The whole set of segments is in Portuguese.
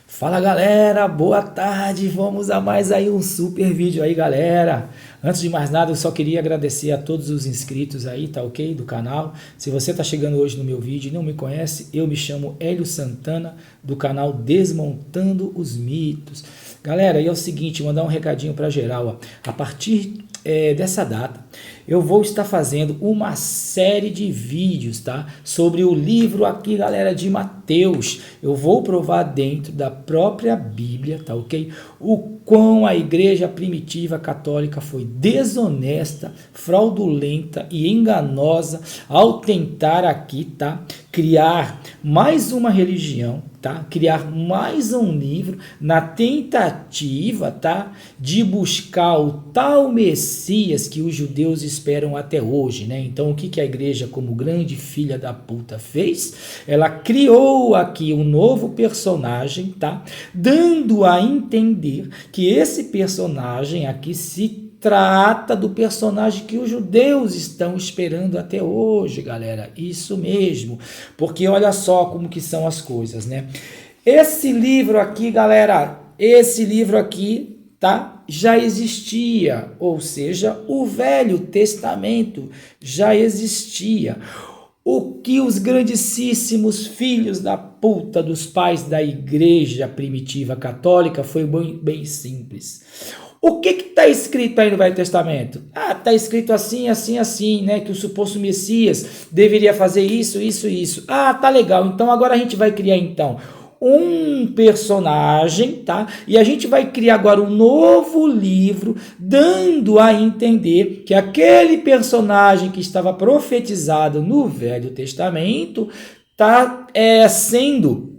Fala galera, boa tarde, vamos a mais aí um super vídeo aí galera. Antes de mais nada eu só queria agradecer a todos os inscritos aí, tá ok, do canal. Se você tá chegando hoje no meu vídeo e não me conhece, eu me chamo Hélio Santana do canal Desmontando os Mitos. Galera, e é o seguinte, mandar um recadinho para geral, ó. A partir dessa data eu vou estar fazendo uma série de vídeos, tá? Sobre o livro aqui, galera, de Mateus. Eu vou provar dentro da própria Bíblia, tá ok? O quão a igreja primitiva católica foi desonesta, fraudulenta e enganosa ao tentar aqui, tá? Criar mais uma religião, tá? Criar mais um livro na tentativa, tá? De buscar o tal Messias que os judeus esperam até hoje, né? Então, o que a igreja, como grande filha da puta, fez? Ela criou aqui um novo personagem, tá? Dando a entender que esse personagem aqui se trata do personagem que os judeus estão esperando até hoje, galera. Isso mesmo. Porque olha só como que são as coisas, né? Esse livro aqui, galera, esse livro aqui, tá? Já existia, ou seja, o Velho Testamento já existia. O que os grandíssimos filhos da puta dos pais da igreja primitiva católica foi bem simples. O que está escrito aí no Velho Testamento? Ah, está escrito assim, assim, assim, né? Que o suposto Messias deveria fazer isso, isso, isso. Ah, tá legal. Então agora a gente vai criar então um personagem, tá? E a gente vai criar agora um novo livro, dando a entender que aquele personagem que estava profetizado no Velho Testamento está sendo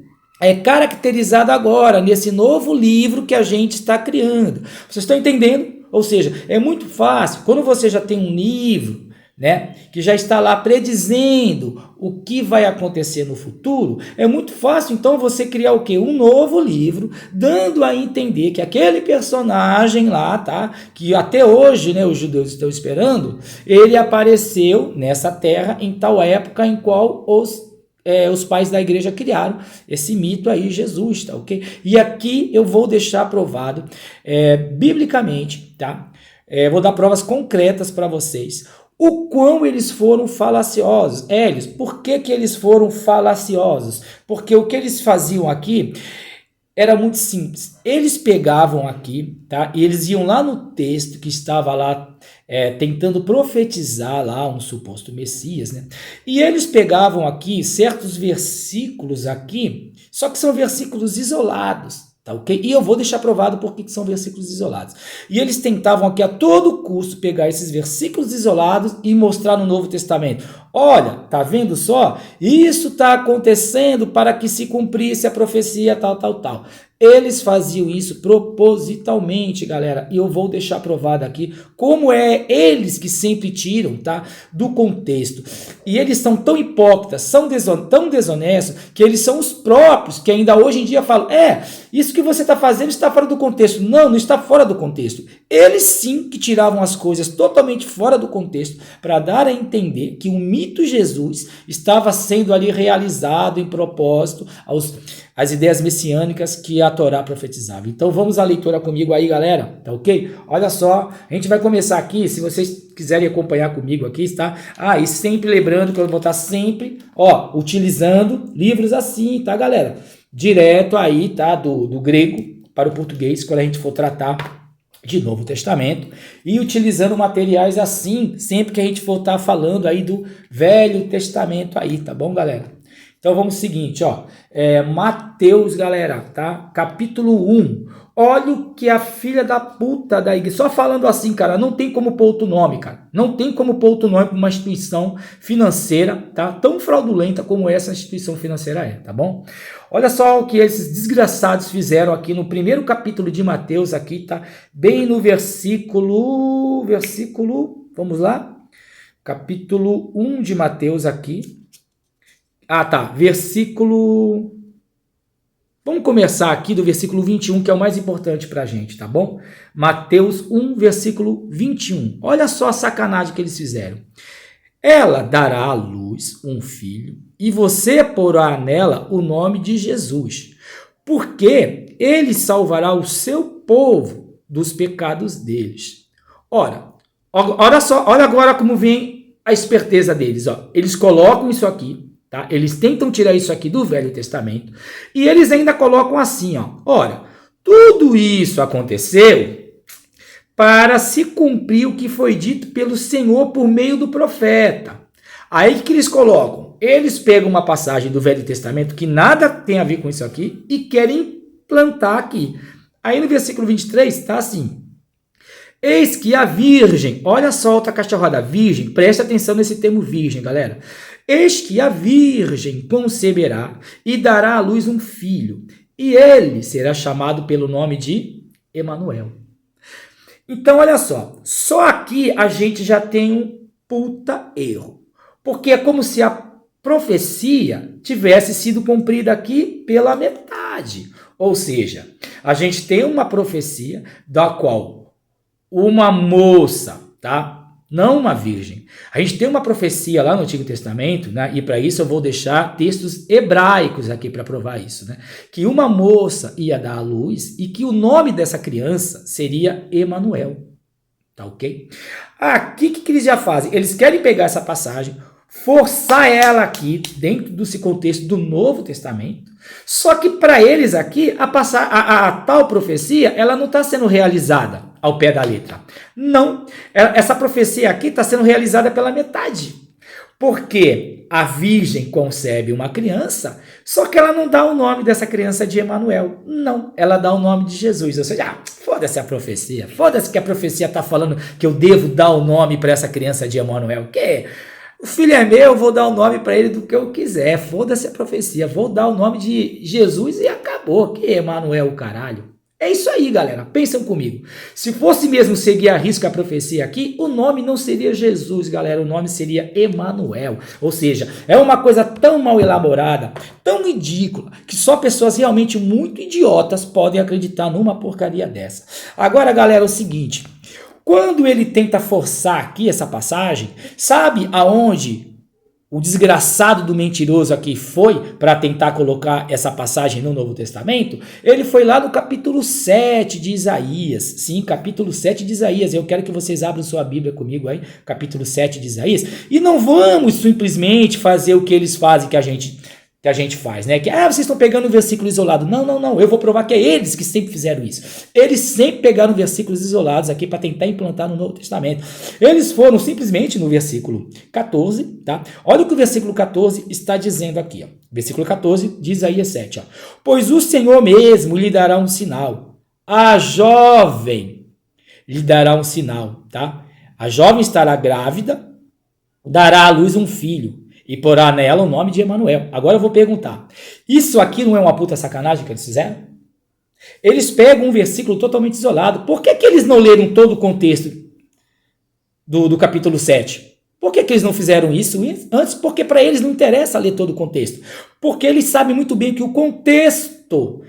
caracterizado agora nesse novo livro que a gente está criando. Vocês estão entendendo? Ou seja, é muito fácil, quando você já tem um livro, né, que já está lá predizendo o que vai acontecer no futuro, é muito fácil então você criar o quê? Um novo livro, dando a entender que aquele personagem lá, tá, que até hoje, né, os judeus estão esperando, ele apareceu nessa terra em tal época em qual os pais da igreja criaram esse mito aí, Jesus, tá ok? E aqui eu vou deixar provado biblicamente, tá? Vou dar provas concretas para vocês. O quão eles foram falaciosos. Eles, por que eles foram falaciosos? Porque o que eles faziam aqui era muito simples. Eles pegavam aqui, tá? E eles iam lá no texto que estava lá tentando profetizar lá um suposto Messias, né? E eles pegavam aqui certos versículos aqui, só que são versículos isolados. Tá, ok? E eu vou deixar provado por que são versículos isolados. E eles tentavam aqui a todo custo pegar esses versículos isolados e mostrar no Novo Testamento. Olha, tá vendo só? Isso está acontecendo para que se cumprisse a profecia tal, tal, tal. Eles faziam isso propositalmente, galera, e eu vou deixar provado aqui como é eles que sempre tiram, tá, do contexto. E eles são tão hipócritas, são tão desonestos, que eles são os próprios que ainda hoje em dia falam, isso que você está fazendo está fora do contexto. Não, não está fora do contexto. Eles sim que tiravam as coisas totalmente fora do contexto para dar a entender que o mito Jesus estava sendo ali realizado em propósito às ideias messiânicas que a Torá profetizava. Então vamos à leitura comigo aí, galera, tá ok? Olha só, a gente vai começar aqui, se vocês quiserem acompanhar comigo aqui, tá? E sempre lembrando que eu vou estar sempre, utilizando livros assim, tá, galera? Direto aí, tá, do grego para o português, quando a gente for tratar de Novo Testamento, e utilizando materiais assim, sempre que a gente for estar falando aí do Velho Testamento aí, tá bom, galera? Então vamos ao seguinte, Mateus, galera, tá? Capítulo 1. Olha o que a filha da puta da igreja, só falando assim, cara, não tem como pôr outro nome, cara. Não tem como pôr outro nome para uma instituição financeira, tá? Tão fraudulenta como essa instituição financeira é, tá bom? Olha só o que esses desgraçados fizeram aqui no primeiro capítulo de Mateus, aqui, tá? Bem no versículo, vamos lá? Capítulo 1 de Mateus aqui. Versículo... Vamos começar aqui do versículo 21, que é o mais importante para a gente, tá bom? Mateus 1, versículo 21. Olha só a sacanagem que eles fizeram. Ela dará à luz um filho, e você porá nela o nome de Jesus, porque ele salvará o seu povo dos pecados deles. Ora, olha só, olha agora como vem a esperteza deles. Ó. Eles colocam isso aqui, tá? Eles tentam tirar isso aqui do Velho Testamento, e eles ainda colocam assim, ó. Ora, tudo isso aconteceu para se cumprir o que foi dito pelo Senhor por meio do profeta. Aí que eles colocam? Eles pegam uma passagem do Velho Testamento que nada tem a ver com isso aqui e querem plantar aqui. Aí no versículo 23 está assim: eis que a virgem, olha só outra cachorrada, virgem, presta atenção nesse termo virgem, galera. Eis que a virgem conceberá e dará à luz um filho, e ele será chamado pelo nome de Emanuel. Então, olha só aqui a gente já tem um puta erro, porque é como se a profecia tivesse sido cumprida aqui pela metade. Ou seja, a gente tem uma profecia da qual uma moça, tá? Não uma virgem. A gente tem uma profecia lá no Antigo Testamento, né? E para isso eu vou deixar textos hebraicos aqui para provar isso, né? Que uma moça ia dar à luz e que o nome dessa criança seria Emanuel. Tá ok? Aqui, o que eles já fazem? Eles querem pegar essa passagem, forçar ela aqui dentro desse contexto do Novo Testamento, só que para eles aqui a tal profecia ela não está sendo realizada ao pé da letra. Não, essa profecia aqui está sendo realizada pela metade, porque a virgem concebe uma criança, só que ela não dá o nome dessa criança de Emanuel, não, ela dá o nome de Jesus. Ou seja, foda-se a profecia, foda-se que a profecia está falando que eu devo dar o nome para essa criança de Emanuel, que o filho é meu, eu vou dar o nome para ele do que eu quiser, foda-se a profecia, vou dar o nome de Jesus e acabou, que Emanuel o caralho. É isso aí, galera, pensam comigo. Se fosse mesmo seguir a risca a profecia aqui, o nome não seria Jesus, galera, o nome seria Emanuel. Ou seja, é uma coisa tão mal elaborada, tão ridícula, que só pessoas realmente muito idiotas podem acreditar numa porcaria dessa. Agora, galera, é o seguinte: quando ele tenta forçar aqui essa passagem, sabe aonde o desgraçado do mentiroso aqui foi para tentar colocar essa passagem no Novo Testamento? Ele foi lá no capítulo 7 de Isaías. Sim, capítulo 7 de Isaías. Eu quero que vocês abram sua Bíblia comigo aí, capítulo 7 de Isaías. E não vamos simplesmente fazer o que eles fazem que a gente faz, né? Que, vocês estão pegando um versículo isolado. Não. Eu vou provar que é eles que sempre fizeram isso. Eles sempre pegaram versículos isolados aqui para tentar implantar no Novo Testamento. Eles foram simplesmente no versículo 14, tá? Olha o que o versículo 14 está dizendo aqui, ó. Versículo 14 de Isaías 7, ó. Pois o Senhor mesmo lhe dará um sinal. A jovem lhe dará um sinal, tá? A jovem estará grávida, dará à luz um filho e porá nela o nome de Emanuel. Agora eu vou perguntar, isso aqui não é uma puta sacanagem que eles fizeram? Eles pegam um versículo totalmente isolado. Por que eles não leram todo o contexto do capítulo 7? Por que eles não fizeram isso antes? Porque para eles não interessa ler todo o contexto. Porque eles sabem muito bem que o contexto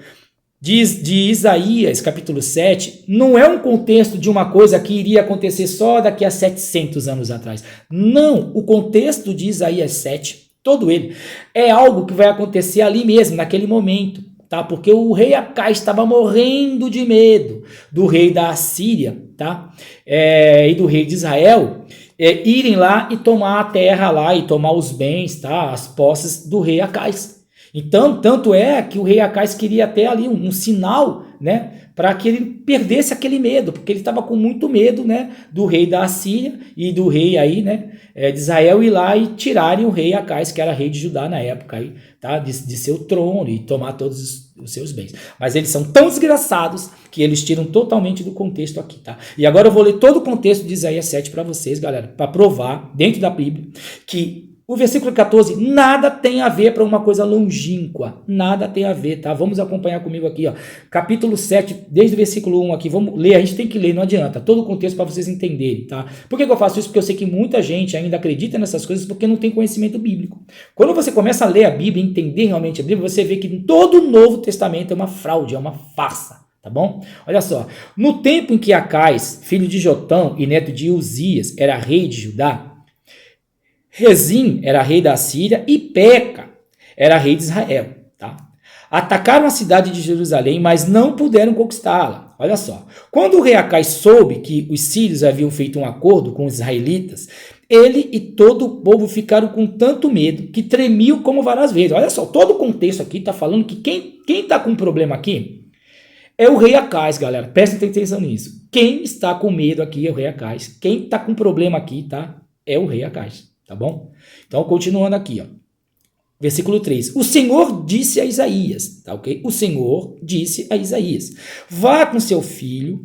de Isaías, capítulo 7, não é um contexto de uma coisa que iria acontecer só daqui a 700 anos atrás. Não, o contexto de Isaías 7, todo ele, é algo que vai acontecer ali mesmo, naquele momento, tá? Porque o rei Acais estava morrendo de medo do rei da Assíria, tá? E do rei de Israel, irem lá e tomar a terra lá e tomar os bens, tá? As posses do rei Acais. Então, tanto é que o rei Acais queria até ali um sinal, né, para que ele perdesse aquele medo, porque ele estava com muito medo, né, do rei da Assíria e do rei aí, né, de Israel ir lá e tirarem o rei Acais, que era rei de Judá na época aí, tá, de seu trono e tomar todos os seus bens. Mas eles são tão desgraçados que eles tiram totalmente do contexto aqui, tá? E agora eu vou ler todo o contexto de Isaías 7 para vocês, galera, para provar dentro da Bíblia que o versículo 14 nada tem a ver para uma coisa longínqua, nada tem a ver, tá? Vamos acompanhar comigo aqui, ó. Capítulo 7, desde o versículo 1 aqui, vamos ler, a gente tem que ler, não adianta, todo o contexto para vocês entenderem, tá? Por que eu faço isso? Porque eu sei que muita gente ainda acredita nessas coisas porque não tem conhecimento bíblico. Quando você começa a ler a Bíblia e entender realmente a Bíblia, você vê que todo o Novo Testamento é uma fraude, é uma farsa. Tá bom? Olha só, no tempo em que Acais, filho de Jotão e neto de Uzias, era rei de Judá, Rezim era rei da Síria e Peca era rei de Israel, tá? Atacaram a cidade de Jerusalém, mas não puderam conquistá-la. Olha só. Quando o rei Acais soube que os sírios haviam feito um acordo com os israelitas, ele e todo o povo ficaram com tanto medo que tremiam como varas verdes. Olha só, todo o contexto aqui está falando que quem está com um problema aqui é o rei Acais, galera. Prestem atenção nisso. Quem está com medo aqui é o rei Acais. Quem está com problema aqui, tá? É o rei Acais, tá bom? Então, continuando aqui, ó. Versículo 3. O Senhor disse a Isaías, tá ok? O Senhor disse a Isaías, vá com seu filho,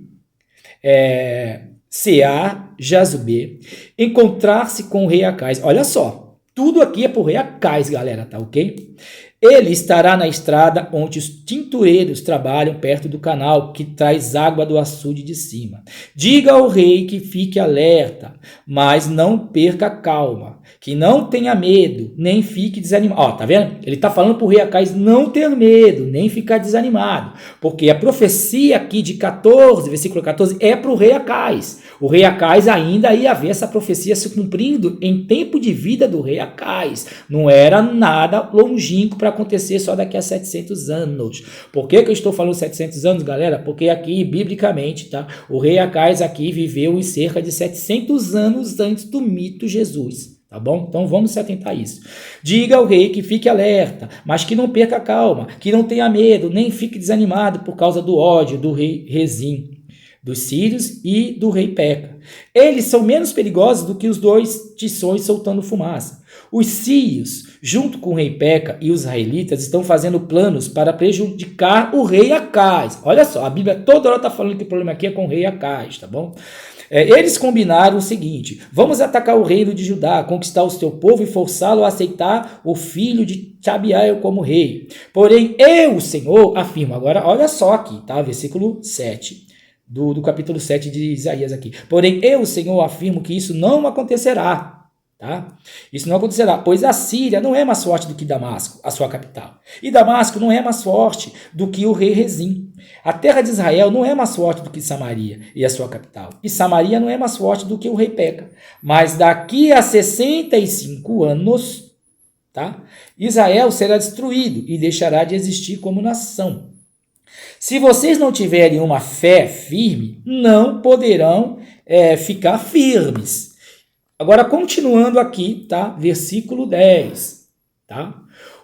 Sear-Jazube, encontrar-se com o rei Acais. Olha só, tudo aqui é pro rei Acais, galera, tá ok? Ele estará na estrada onde os tintureiros trabalham perto do canal que traz água do açude de cima. Diga ao rei que fique alerta, mas não perca a calma, que não tenha medo, nem fique desanimado. Ó, tá vendo? Ele tá falando pro rei Acais não ter medo, nem ficar desanimado, porque a profecia aqui de 14, versículo 14, é pro rei Acais. O rei Acais ainda ia ver essa profecia se cumprindo em tempo de vida do rei Acais. Não era nada longínquo para acontecer só daqui a 700 anos. Por que eu estou falando 700 anos, galera? Porque aqui, biblicamente, tá? O rei Acais aqui viveu em cerca de 700 anos antes do mito Jesus. Tá bom? Então vamos se atentar a isso. Diga ao rei que fique alerta, mas que não perca a calma, que não tenha medo, nem fique desanimado por causa do ódio do rei Rezim, dos sírios e do rei Peca. Eles são menos perigosos do que os dois tições soltando fumaça. Os sírios, junto com o rei Peca e os israelitas, estão fazendo planos para prejudicar o rei Acais. Olha só, a Bíblia toda hora está falando que o problema aqui é com o rei Acais, tá bom? Eles combinaram o seguinte: vamos atacar o reino de Judá, conquistar o seu povo e forçá-lo a aceitar o filho de Abiael como rei. Porém, eu, o Senhor, afirmo. Agora, olha só aqui, tá? Versículo 7. Do capítulo 7 de Isaías aqui. Porém, eu, o Senhor, afirmo que isso não acontecerá. Tá? Isso não acontecerá, pois a Síria não é mais forte do que Damasco, a sua capital. E Damasco não é mais forte do que o rei Rezim. A terra de Israel não é mais forte do que Samaria e a sua capital. E Samaria não é mais forte do que o rei Peca. Mas daqui a 65 anos, tá? Israel será destruído e deixará de existir como nação. Se vocês não tiverem uma fé firme, não poderão ficar firmes. Agora, continuando aqui, tá? Versículo 10, tá?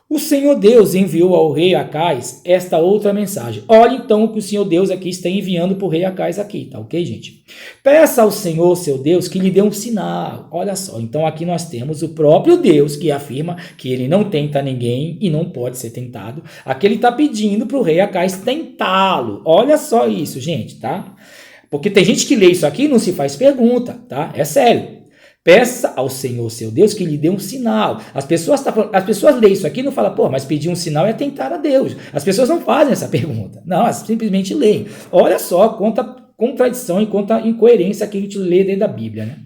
O Senhor Deus enviou ao rei Acais esta outra mensagem. Olha então o que o Senhor Deus aqui está enviando para o rei Acais aqui, tá ok, gente? Peça ao Senhor, seu Deus, que lhe dê um sinal. Olha só, então aqui nós temos o próprio Deus que afirma que ele não tenta ninguém e não pode ser tentado. Aqui ele está pedindo para o rei Acais tentá-lo. Olha só isso, gente, tá? Porque tem gente que lê isso aqui e não se faz pergunta, tá? É sério. Peça ao Senhor, seu Deus, que lhe dê um sinal. As pessoas leem isso aqui e não falam, pô, mas pedir um sinal é tentar a Deus. As pessoas não fazem essa pergunta. Não, elas simplesmente leem. Olha só quanta contradição e quanta incoerência que a gente lê dentro da Bíblia, né?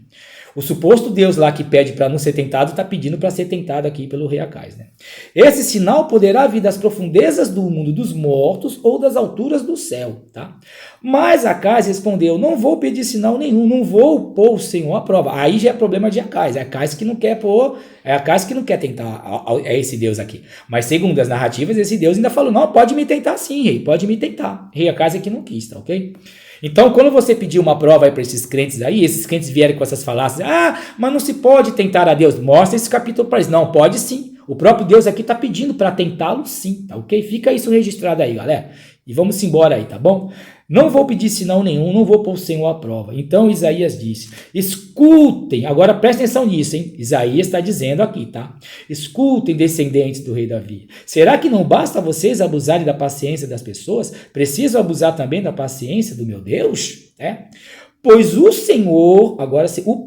O suposto Deus lá que pede para não ser tentado está pedindo para ser tentado aqui pelo rei Acais, né? Esse sinal poderá vir das profundezas do mundo dos mortos ou das alturas do céu, tá? Mas Acais respondeu, não vou pedir sinal nenhum, não vou pôr o Senhor à prova. Aí já é problema de Acais, é Acais que não quer pôr, é Acais que não quer tentar esse Deus aqui. Mas segundo as narrativas, esse Deus ainda falou, não, pode me tentar sim, rei, pode me tentar. Rei Acais é que não quis, tá ok? Então, quando você pedir uma prova para esses crentes aí, esses crentes vierem com essas falácias, mas não se pode tentar a Deus. Mostra esse capítulo para eles. Não, pode sim. O próprio Deus aqui está pedindo para tentá-lo sim, tá ok? Fica isso registrado aí, galera. E vamos embora aí, tá bom? Não vou pedir sinal nenhum, não vou pôr o Senhor à prova. Então Isaías disse, escutem, agora prestem atenção nisso, hein? Isaías está dizendo aqui, tá? Escutem, descendentes do rei Davi. Será que não basta vocês abusarem da paciência das pessoas? Preciso abusar também da paciência do meu Deus? Pois o Senhor,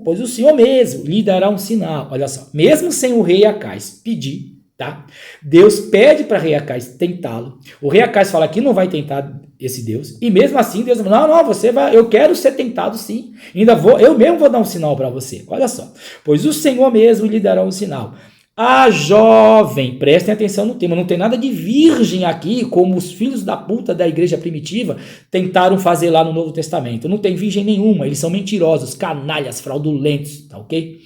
pois o Senhor mesmo lhe dará um sinal. Olha só, mesmo sem o rei Acais pedir, tá? Deus pede para o rei Acais tentá-lo. O rei Acais fala que não vai tentar esse Deus. E mesmo assim, Deus fala, não, você vai, eu quero ser tentado sim. Eu mesmo vou dar um sinal para você. Olha só. Pois o Senhor mesmo lhe dará um sinal. A jovem, prestem atenção no tema, não tem nada de virgem aqui, como os filhos da puta da igreja primitiva tentaram fazer lá no Novo Testamento. Não tem virgem nenhuma, eles são mentirosos, canalhas, fraudulentos, tá ok?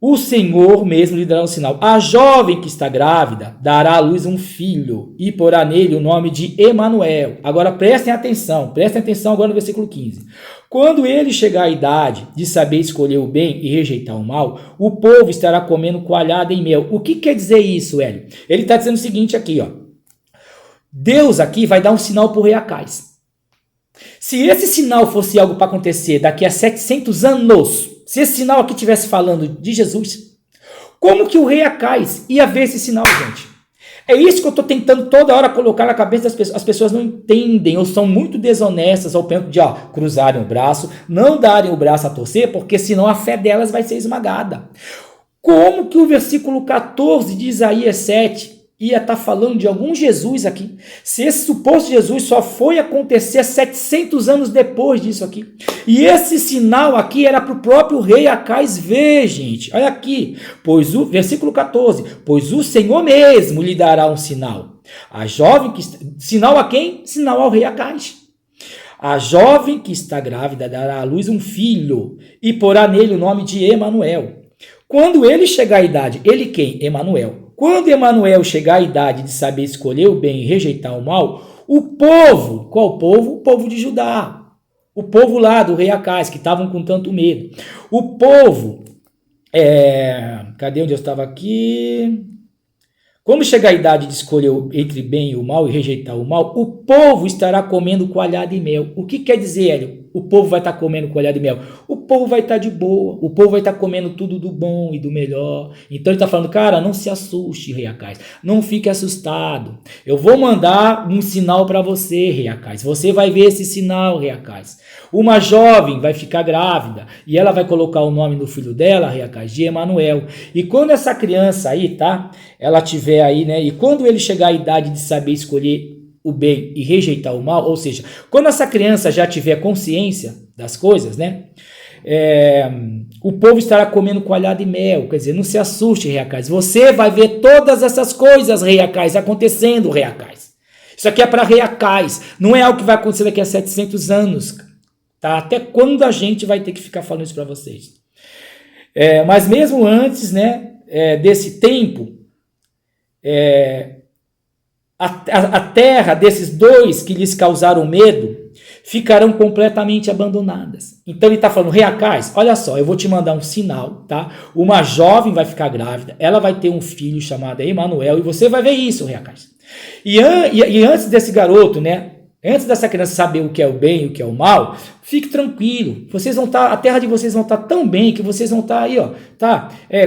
O Senhor mesmo lhe dará um sinal. A jovem que está grávida dará à luz um filho e porá nele o nome de Emanuel. Agora prestem atenção agora no versículo 15. Quando ele chegar à idade de saber escolher o bem e rejeitar o mal, o povo estará comendo coalhada em mel. O que quer dizer isso, Hélio? Ele está dizendo o seguinte aqui, ó. Deus aqui vai dar um sinal para o rei Acais. Se esse sinal fosse algo para acontecer daqui a 700 anos, se esse sinal aqui estivesse falando de Jesus, como que o rei Acais ia ver esse sinal, gente? É isso que eu estou tentando toda hora colocar na cabeça das pessoas. As pessoas não entendem ou são muito desonestas ao ponto de cruzarem o braço, não darem o braço a torcer, porque senão a fé delas vai ser esmagada. Como que o versículo 14 de Isaías 7 ia estar falando de algum Jesus aqui, se esse suposto Jesus só foi acontecer 700 anos depois disso aqui? E esse sinal aqui era para o próprio rei Acais ver, gente. Olha aqui, versículo 14, pois o Senhor mesmo lhe dará um sinal. A jovem que sinal a quem? Sinal ao rei Acais. A jovem que está grávida dará à luz um filho e porá nele o nome de Emanuel. Quando ele chegar à idade, ele quem? Emanuel. Quando Emanuel chegar à idade de saber escolher o bem e rejeitar o mal, o povo, qual povo? O povo de Judá. O povo lá do rei Acais, que estavam com tanto medo. O povo, cadê onde eu estava aqui? Quando chegar a idade de escolher entre bem e o mal e rejeitar o mal, o povo estará comendo coalhada e mel. O que quer dizer, Hélio? O povo vai estar comendo coalhada e mel. O povo vai estar de boa. O povo vai estar comendo tudo do bom e do melhor. Então ele está falando, cara, não se assuste, rei Acais. Não fique assustado. Eu vou mandar um sinal para você, rei Acais. Você vai ver esse sinal, rei Acais. Uma jovem vai ficar grávida e ela vai colocar o nome do filho dela, rei Acais, de Emanuel. E quando essa criança aí, tá? Ela tiver aí, né? E quando ele chegar à idade de saber escolher o bem e rejeitar o mal, ou seja, quando essa criança já tiver consciência das coisas, né? O povo estará comendo coalhada e mel. Quer dizer, não se assuste, rei Acais. Você vai ver todas essas coisas, rei Acais, acontecendo, rei Acais. Isso aqui é para rei Acais. Não é algo que vai acontecer daqui a 700 anos. Tá? Até quando a gente vai ter que ficar falando isso para vocês? Mas mesmo antes, né, desse tempo, a terra desses dois que lhes causaram medo ficarão completamente abandonadas. Então ele está falando, rei Acais, olha só, eu vou te mandar um sinal, tá? Uma jovem vai ficar grávida, ela vai ter um filho chamado Emanuel e você vai ver isso, rei Acais. E antes desse garoto, né? Antes dessa criança saber o que é o bem e o que é o mal, fique tranquilo. Vocês vão estar, a terra de vocês vão estar tão bem que vocês vão estar aí, ó,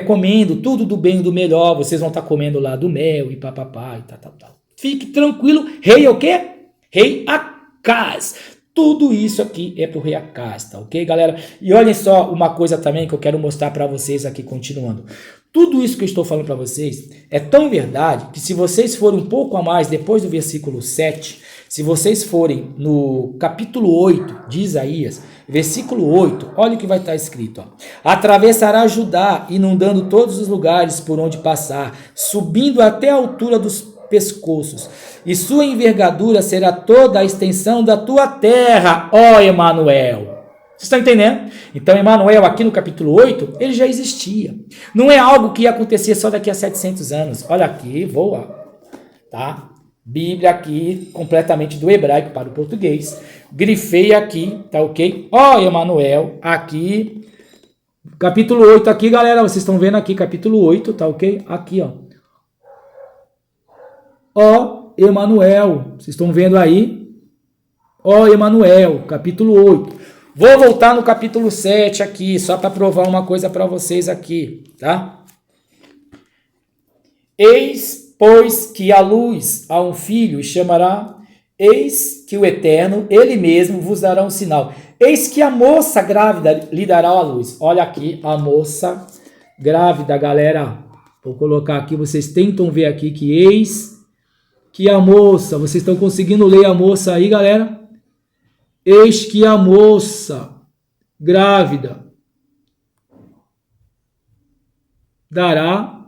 comendo tudo do bem e do melhor. Vocês vão estar comendo lá do mel e papapá e tal. Fique tranquilo. Rei é o quê? Rei Acais. Tudo isso aqui é pro rei Acais, tá ok, galera? E olhem só uma coisa também que eu quero mostrar para vocês aqui, continuando. Tudo isso que eu estou falando para vocês é tão verdade que se vocês forem um pouco a mais depois do versículo 7, se vocês forem no capítulo 8 de Isaías, versículo 8, olha o que vai estar escrito. Ó. Atravessará Judá, inundando todos os lugares por onde passar, subindo até a altura dos pescoços, e sua envergadura será toda a extensão da tua terra, ó Emanuel. Vocês estão entendendo? Então, Emanuel, aqui no capítulo 8, ele já existia. Não é algo que ia acontecer só daqui a 700 anos. Olha aqui, voa. Tá? Bíblia aqui, completamente do hebraico para o português. Grifei aqui, tá ok? Ó Emanuel, aqui. Capítulo 8 aqui, galera. Vocês estão vendo aqui, capítulo 8, tá ok? Aqui, ó. Ó Emanuel. Vocês estão vendo aí? Ó Emanuel, capítulo 8. Vou voltar no capítulo 7 aqui, só para provar uma coisa para vocês aqui, tá? Eis, pois, que a luz a um filho e chamará, eis que o Eterno, ele mesmo, vos dará um sinal. Eis que a moça grávida lhe dará a luz. Olha aqui, a moça grávida, galera. Vou colocar aqui, vocês tentam ver aqui que eis que a moça, vocês estão conseguindo ler a moça aí, galera? Eis que a moça grávida dará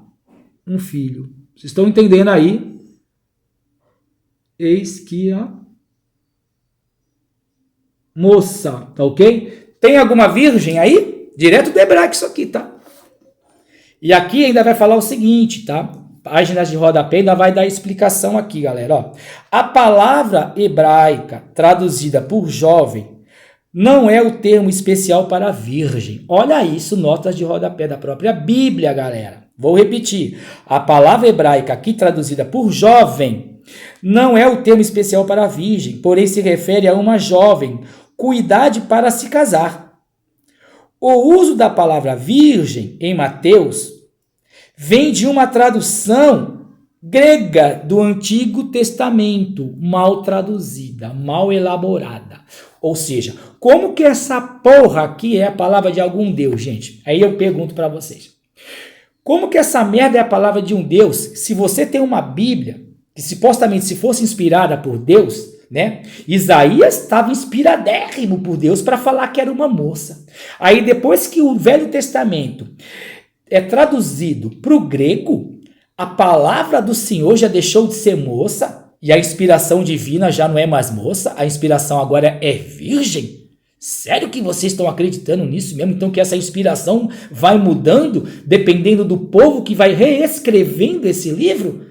um filho. Vocês estão entendendo aí? Eis que a moça, tá ok? Tem alguma virgem aí? Direto do hebraico isso aqui, tá? E aqui ainda vai falar o seguinte, tá? Páginas de rodapé ainda vai dar explicação aqui, galera. Ó. A palavra hebraica traduzida por jovem não é o termo especial para virgem. Olha isso, notas de rodapé da própria Bíblia, galera. Vou repetir. A palavra hebraica aqui traduzida por jovem não é o termo especial para virgem, porém se refere a uma jovem com idade para se casar. O uso da palavra virgem em Mateus vem de uma tradução grega do Antigo Testamento, mal traduzida, mal elaborada. Ou seja, como que essa porra aqui é a palavra de algum Deus, gente? Aí eu pergunto para vocês. Como que essa merda é a palavra de um Deus, se você tem uma Bíblia, que supostamente se fosse inspirada por Deus, né? Isaías estava inspiradérrimo por Deus para falar que era uma moça. Aí depois que o Velho Testamento é traduzido para o grego, a palavra do Senhor já deixou de ser moça e a inspiração divina já não é mais moça, a inspiração agora é virgem? Sério que vocês estão acreditando nisso mesmo? Então que essa inspiração vai mudando dependendo do povo que vai reescrevendo esse livro?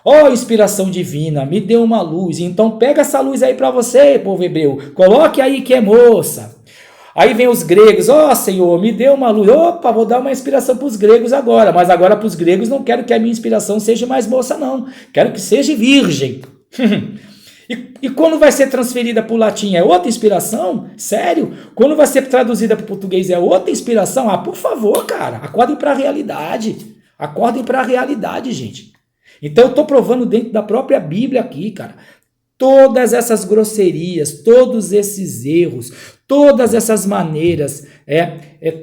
Ó, inspiração divina, me deu uma luz, então pega essa luz aí para você, povo hebreu, coloque aí que é moça. Aí vem os gregos, ó Senhor, me deu uma luz, opa, vou dar uma inspiração para os gregos agora, mas agora para os gregos não quero que a minha inspiração seja mais moça não, quero que seja virgem. E quando vai ser transferida para o latim é outra inspiração? Sério? Quando vai ser traduzida para o português é outra inspiração? Ah, por favor, cara, acordem para a realidade, gente. Então eu estou provando dentro da própria Bíblia aqui, cara, todas essas grosserias, todos esses erros, todas essas maneiras,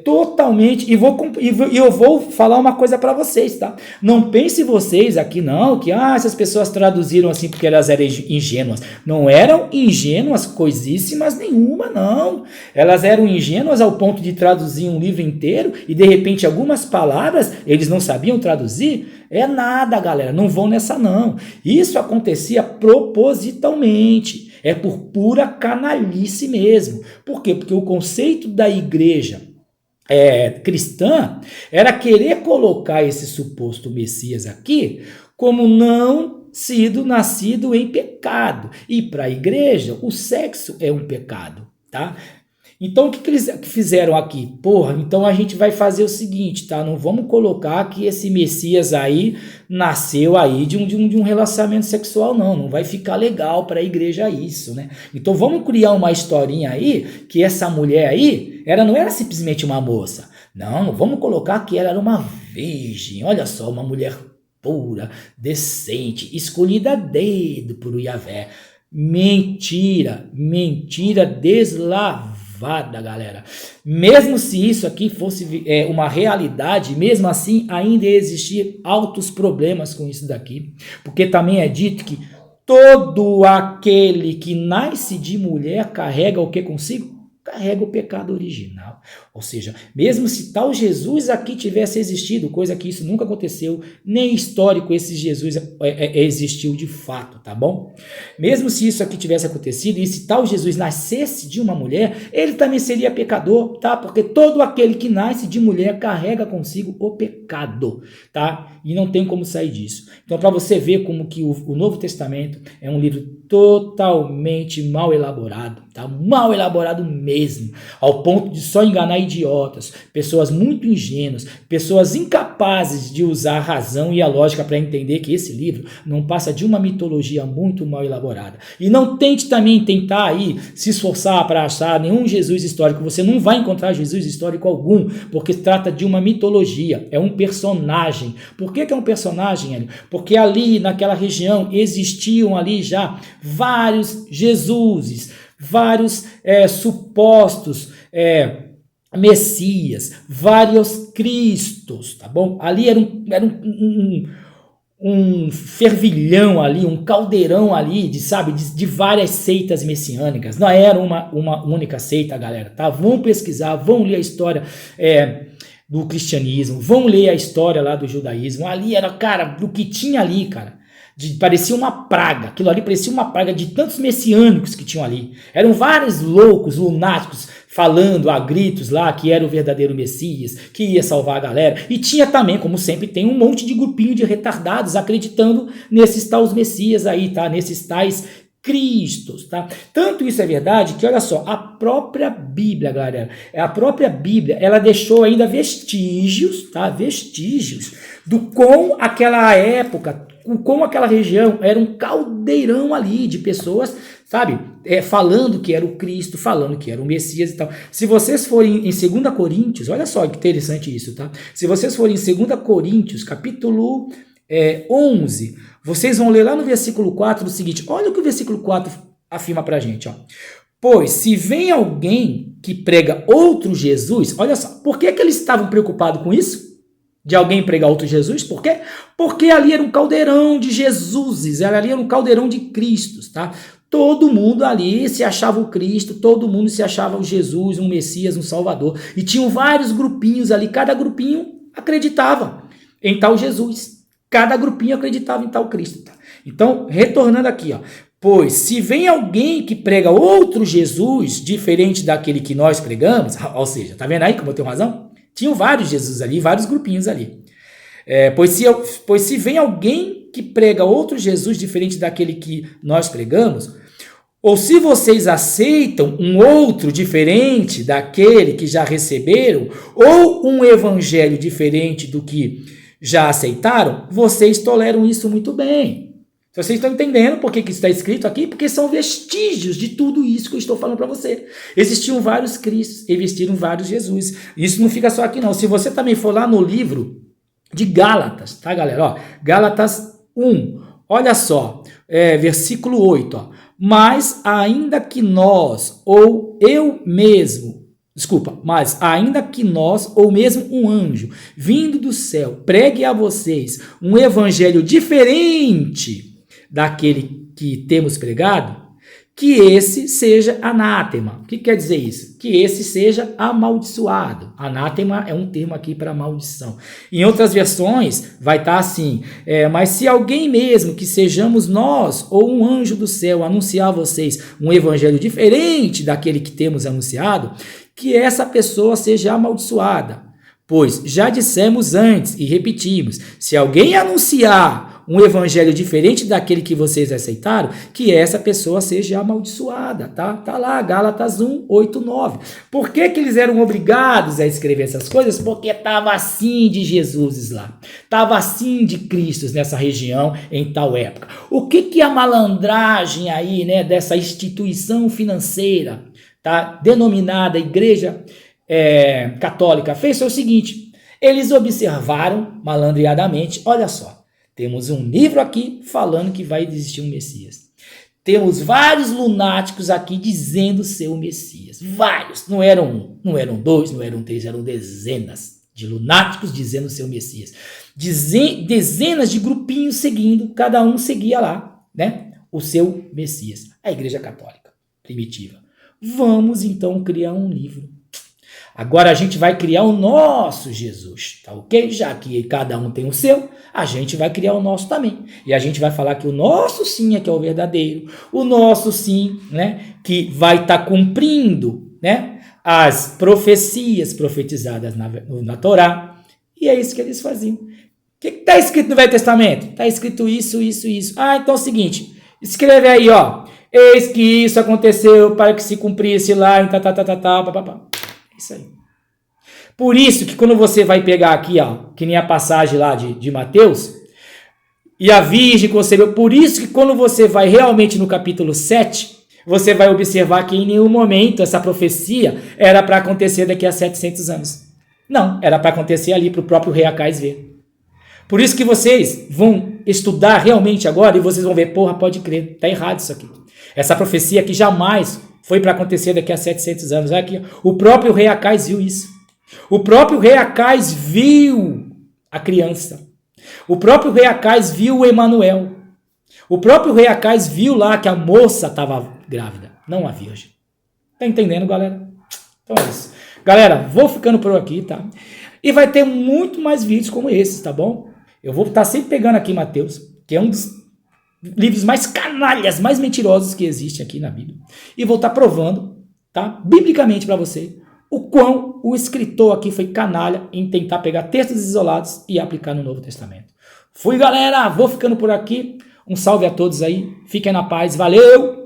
totalmente, e eu vou falar uma coisa para vocês, tá? Não pense vocês aqui não, que essas pessoas traduziram assim porque elas eram ingênuas. Não eram ingênuas coisíssimas nenhuma, não. Elas eram ingênuas ao ponto de traduzir um livro inteiro e de repente algumas palavras eles não sabiam traduzir. É nada, galera, não vão nessa não. Isso acontecia propositalmente. É por pura canalice mesmo. Por quê? Porque o conceito da igreja cristã era querer colocar esse suposto Messias aqui como não sido nascido em pecado. E para a igreja, o sexo é um pecado, tá? Então, o que eles fizeram aqui? Porra, então a gente vai fazer o seguinte, tá? Não vamos colocar que esse Messias aí nasceu aí de um relacionamento sexual, não. Não vai ficar legal para a igreja isso, né? Então, vamos criar uma historinha aí que essa mulher aí, ela não era simplesmente uma moça. Não, vamos colocar que ela era uma virgem. Olha só, uma mulher pura, decente, escolhida a dedo por Yahvé. Mentira deslavada. Galera, mesmo se isso aqui fosse uma realidade, mesmo assim ainda ia existir altos problemas com isso daqui, porque também é dito que todo aquele que nasce de mulher carrega o que consigo? Carrega o pecado original. Ou seja, mesmo se tal Jesus aqui tivesse existido, coisa que isso nunca aconteceu, nem histórico esse Jesus existiu de fato, tá bom? Mesmo se isso aqui tivesse acontecido, e se tal Jesus nascesse de uma mulher, ele também seria pecador, tá? Porque todo aquele que nasce de mulher carrega consigo o pecado, tá? E não tem como sair disso. Então, para você ver como que o Novo Testamento é um livro totalmente mal elaborado, tá? Mal elaborado mesmo, ao ponto de só enganar idiotas, pessoas muito ingênuas, pessoas incapazes de usar a razão e a lógica para entender que esse livro não passa de uma mitologia muito mal elaborada. E não tente também tentar aí se esforçar para achar nenhum Jesus histórico, você não vai encontrar Jesus histórico algum, porque se trata de uma mitologia, é um personagem. Por que é um personagem, Hélio? Porque ali naquela região existiam ali já vários Jesuses, vários supostos Messias, vários Cristos, tá bom? Ali era um fervilhão ali, um caldeirão ali de várias seitas messiânicas. Não era uma única seita, galera, tá? Vão pesquisar, vão ler a história do cristianismo, vão ler a história lá do judaísmo. Ali era, cara, do que tinha ali, cara. Parecia uma praga, aquilo ali parecia uma praga de tantos messiânicos que tinham ali. Eram vários loucos, lunáticos, falando a gritos lá que era o verdadeiro Messias, que ia salvar a galera. E tinha também, como sempre, tem um monte de grupinho de retardados acreditando nesses tais Messias aí, tá? Nesses tais Cristos, tá? Tanto isso é verdade que, olha só, a própria Bíblia, galera, ela deixou ainda vestígios, tá? Vestígios do como aquela época, como aquela região era um caldeirão ali de pessoas, sabe? Falando que era o Cristo, falando que era o Messias e tal. Se vocês forem em 2 Coríntios, olha só que interessante isso, tá? Se vocês forem em 2 Coríntios, capítulo 11, vocês vão ler lá no versículo 4 o seguinte, olha o que o versículo 4 afirma pra gente, ó. Pois se vem alguém que prega outro Jesus, olha só, por que eles estavam preocupados com isso? De alguém pregar outro Jesus? Por quê? Porque ali era um caldeirão de Jesuses, ali era um caldeirão de Cristos, tá? Todo mundo ali se achava o Cristo, todo mundo se achava o Jesus, um Messias, um Salvador. E tinham vários grupinhos ali, cada grupinho acreditava em tal Jesus. Cada grupinho acreditava em tal Cristo. Tá? Então, retornando aqui, ó. Pois se vem alguém que prega outro Jesus, diferente daquele que nós pregamos, ou seja, tá vendo aí como eu tenho razão? Tinham vários Jesus ali, vários grupinhos ali. Pois se vem alguém que prega outro Jesus, diferente daquele que nós pregamos, ou se vocês aceitam um outro diferente daquele que já receberam, ou um evangelho diferente do que já aceitaram, vocês toleram isso muito bem. Vocês estão entendendo por que isso está escrito aqui? Porque são vestígios de tudo isso que eu estou falando para você. Existiam vários Cristos, existiram vários Jesus. Isso não fica só aqui não. Se você também for lá no livro de Gálatas, tá, galera? Ó, Gálatas 1, olha só, versículo 8. Ó. Mas ainda que nós, ou eu mesmo, mas ainda que nós, ou mesmo um anjo, vindo do céu, pregue a vocês um evangelho diferente daquele que temos pregado, que esse seja anátema. O que quer dizer isso? Que esse seja amaldiçoado. Anátema é um termo aqui para maldição. Em outras versões vai estar assim, mas se alguém mesmo que sejamos nós ou um anjo do céu anunciar a vocês um evangelho diferente daquele que temos anunciado, que essa pessoa seja amaldiçoada. Pois já dissemos antes e repetimos, se alguém anunciar um evangelho diferente daquele que vocês aceitaram, que essa pessoa seja amaldiçoada, tá? Tá lá, Gálatas 1, 8, 9. Por que eles eram obrigados a escrever essas coisas? Porque estava assim de Jesus lá. Estava assim de Cristo nessa região em tal época. O que a malandragem aí, né, dessa instituição financeira, tá, denominada Igreja Católica, fez foi o seguinte, eles observaram malandreadamente, olha só, temos um livro aqui falando que vai existir um Messias. Temos vários lunáticos aqui dizendo ser o Messias. Vários. Não eram um, não eram dois, não eram três, eram dezenas de lunáticos dizendo ser o Messias. Dezenas de grupinhos seguindo, cada um seguia lá, né, o seu Messias. A Igreja Católica primitiva. Vamos então criar um livro. Agora a gente vai criar o nosso Jesus, tá ok? Já que cada um tem o seu, a gente vai criar o nosso também. E a gente vai falar que o nosso sim é que é o verdadeiro. O nosso sim, né, que vai estar cumprindo, né, as profecias profetizadas na Torá. E é isso que eles faziam. O que está escrito no Velho Testamento? Está escrito isso, isso, isso. Ah, então é o seguinte, escreve aí, ó. Eis que isso aconteceu para que se cumprisse lá em papapá. Isso aí. Por isso que quando você vai pegar aqui, ó, que nem a passagem lá de Mateus, e a Virgem concebeu, por isso que quando você vai realmente no capítulo 7, você vai observar que em nenhum momento essa profecia era para acontecer daqui a 700 anos. Não, era para acontecer ali para o próprio rei Acais ver. Por isso que vocês vão estudar realmente agora e vocês vão ver, porra, pode crer, tá errado isso aqui. Essa profecia que jamais foi para acontecer daqui a 700 anos. Aqui, o próprio rei Acais viu isso. O próprio rei Acais viu a criança. O próprio rei Acais viu o Emanuel. O próprio rei Acais viu lá que a moça estava grávida, não a virgem. Tá entendendo, galera? Então é isso. Galera, vou ficando por aqui, tá? E vai ter muito mais vídeos como esses, tá bom? Eu vou estar sempre pegando aqui Mateus, que é um dos livros mais canalhas, mais mentirosos que existem aqui na Bíblia. E vou estar provando tá? Biblicamente para você, o quão o escritor aqui foi canalha em tentar pegar textos isolados e aplicar no Novo Testamento. Fui, galera, vou ficando por aqui. Um salve a todos aí, fiquem na paz, valeu!